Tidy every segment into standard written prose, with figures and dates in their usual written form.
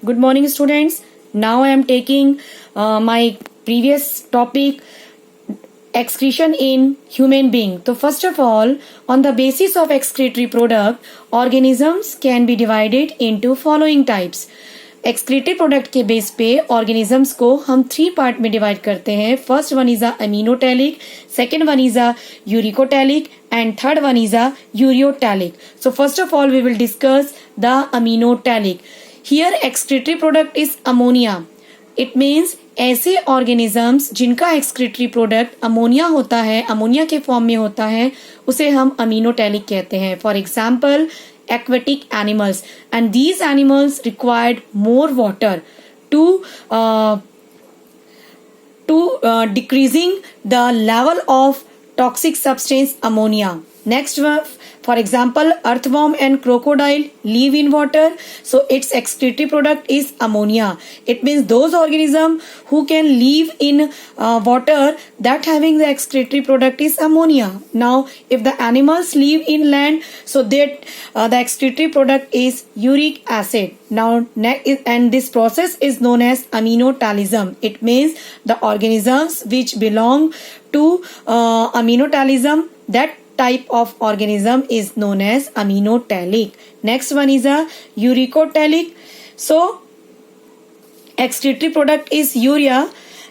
Good morning, students. Now I am taking my previous topic, excretion in human being. So first of all, on the basis of excretory product, organisms can be divided into following types. Excretory product के base पे organisms को हम 3 part में divide करते हैं. First one is ammonotelic, second one is uricotelic and third one is ureotalic. So first of all we will discuss the aminotalic. Here excretory product is ammonia. It means ऐसे organisms जिनका excretory product ammonia होता है, ammonia के form में होता है, उसे हम अमीनोटैलिक कहते हैं. For example aquatic animals, and these animals required more water to decreasing the level of toxic substance ammonia. Next one, for example, earthworm and crocodile live in water, so its excretory product is ammonia. It means those organisms who can live in water, that having the excretory product is ammonia. Now if the animals live in land, so that the excretory product is uric acid. Now and this process is known as aminotalism. It means the organisms which belong to aminotalism, that type of organism is known as aminotalic. Next one is uricotalic. So excretory product is urea,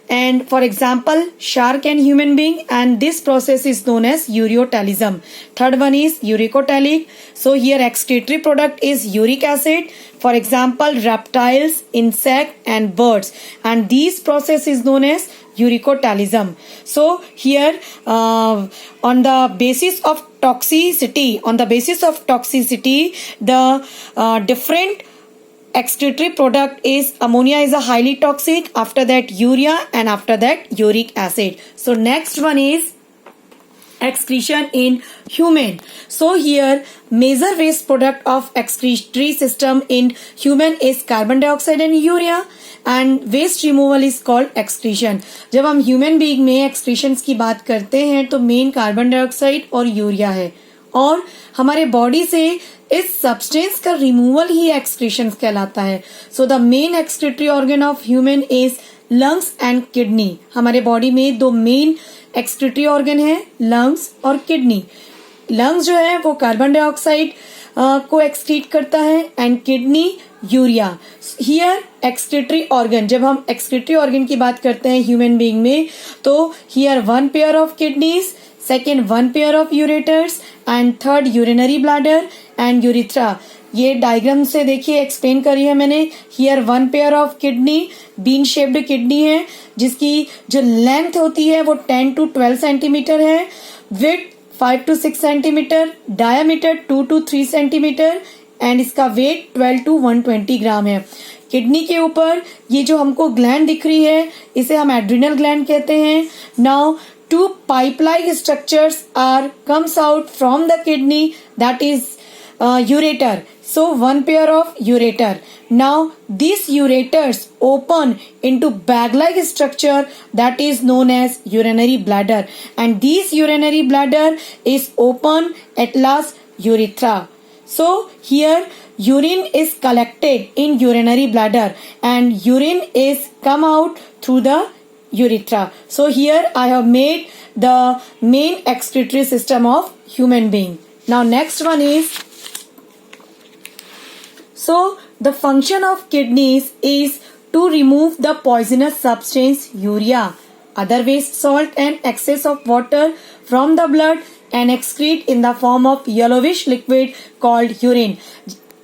and for example shark and human being, and this process is known as ureotalism. Third one is uricotalic. So here excretory product is uric acid, for example reptiles, insect and birds, and this process is known as uricotalism. So here on the basis of toxicity, the different excretory product is ammonia is a highly toxic, after that urea, and after that uric acid. So next one is excretion in human. So here major waste product of excretory system in human is carbon dioxide and urea, and waste removal is called excretion. जब हम human being में एक्सक्रीशंस की बात करते हैं तो main carbon dioxide और urea है, और हमारे बॉडी से इस सब्सटेंस का रिमूवल ही एक्सक्रीशंस कहलाता है. So the main excretory organ of human is lungs and kidney. हमारे बॉडी में 2 मेन एक्सक्रीटरी ऑर्गन है, लंग्स और किडनी. लंग्स जो है वो कार्बन डाइऑक्साइड को एक्सक्रीट करता है, and kidney urea. Here excretory organ, जब हम एक्सक्रीटरी ऑर्गन की बात करते हैं ह्यूमन बीइंग में, तो here 1 pair of kidneys, second 1 pair of ureters, and third urinary bladder and urethra. ये डायग्राम से देखिए एक्सप्लेन करी है मैंने. Here 1 pair of kidney, bean shaped kidney है, जिसकी जो लेंथ होती है वो 10 to 12 सेंटीमीटर है, width 5 to 6 centimetre, diameter 2 to 3 centimetre, and इसका वेट 12 to 120 ग्राम है. किडनी के ऊपर ये जो हमको ग्लैंड दिख रही है, इसे हम एड्रिनल ग्लैंड कहते हैं. Now 2 pipe-like structures are comes out from the kidney, that is ureter. So 1 pair of ureter. Now these ureters open into bag-like structure that is known as urinary bladder, and this urinary bladder is open at last urethra. So here urine is collected in urinary bladder, and urine is come out through the urethra. So here I have made the main excretory system of human being. Now next one is, so the function of kidneys is to remove the poisonous substance urea, other waste salt and excess of water from the blood, and excrete in the form of yellowish liquid called urine.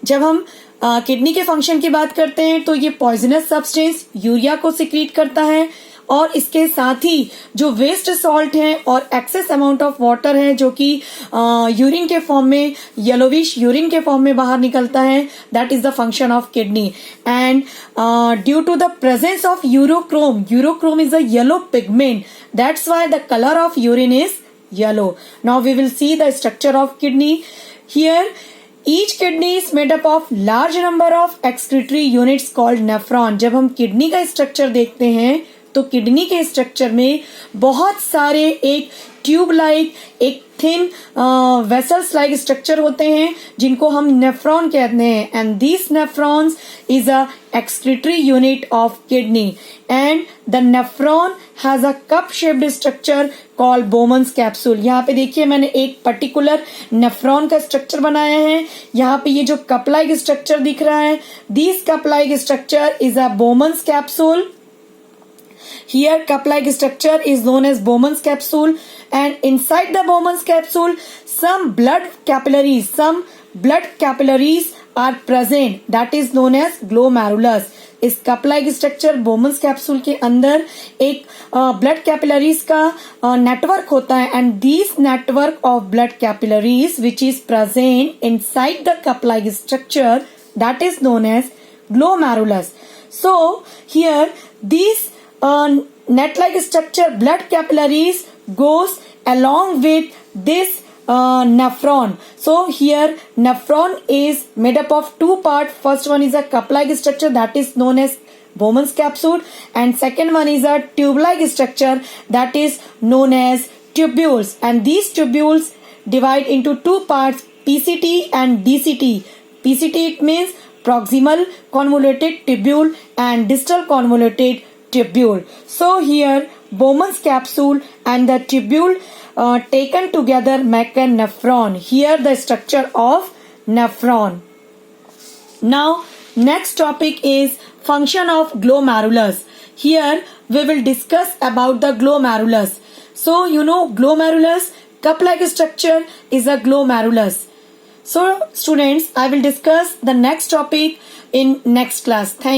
जब हम kidney के function की बात करते हैं तो ये poisonous substance urea को सिक्रीट करता है, और इसके साथ ही जो वेस्ट सॉल्ट है और एक्सेस अमाउंट ऑफ वाटर है जो कि यूरिन के फॉर्म में, येलोविश यूरिन के फॉर्म में बाहर निकलता है, that is the function of kidney. And due to the presence of urochrome is a yellow pigment, that's why the colour of urine is yellow. Now we will see the structure of kidney. Here each kidney is made up of large number of excretory units called nephron. जब हम kidney का structure देखते हैं तो kidney के structure में बहुत सारे एक ट्यूब लाइक, एक थिन वेसल्स लाइक स्ट्रक्चर होते हैं जिनको हम नेफ्रॉन कहते हैं, and this nephrons is a excretory unit of kidney, and the nephron has a cup shaped structure called Bowman's capsule. यहाँ पे देखिए मैंने एक पर्टिकुलर नेफ्रॉन का स्ट्रक्चर बनाया है. यहाँ पे ये जो कप लाइक स्ट्रक्चर दिख रहा है, this cup like structure is a Bowman's capsule. Here cup-like structure is known as Bowman's capsule, and inside the Bowman's capsule some blood capillaries are present, that is known as glomerulus. इस cup like structure Bowman's capsule के अंदर एक blood capillaries का network होता है, and this network of blood capillaries which is present inside the cup like structure, that is known as glomerulus. So here these net-like structure blood capillaries goes along with this nephron. So here nephron is made up of two parts. First one is a cup-like structure that is known as Bowman's capsule, and second one is a tube-like structure that is known as tubules. And these tubules divide into two parts, PCT and DCT. PCT it means proximal convoluted tubule and distal convoluted tubule. So here Bowman's capsule and the tubule taken together make a nephron. Here the structure of nephron. Now next topic is function of glomerulus. Here we will discuss about the glomerulus. So you know glomerulus, cup-like structure is a glomerulus. So students, I will discuss the next topic in next class. Thank you.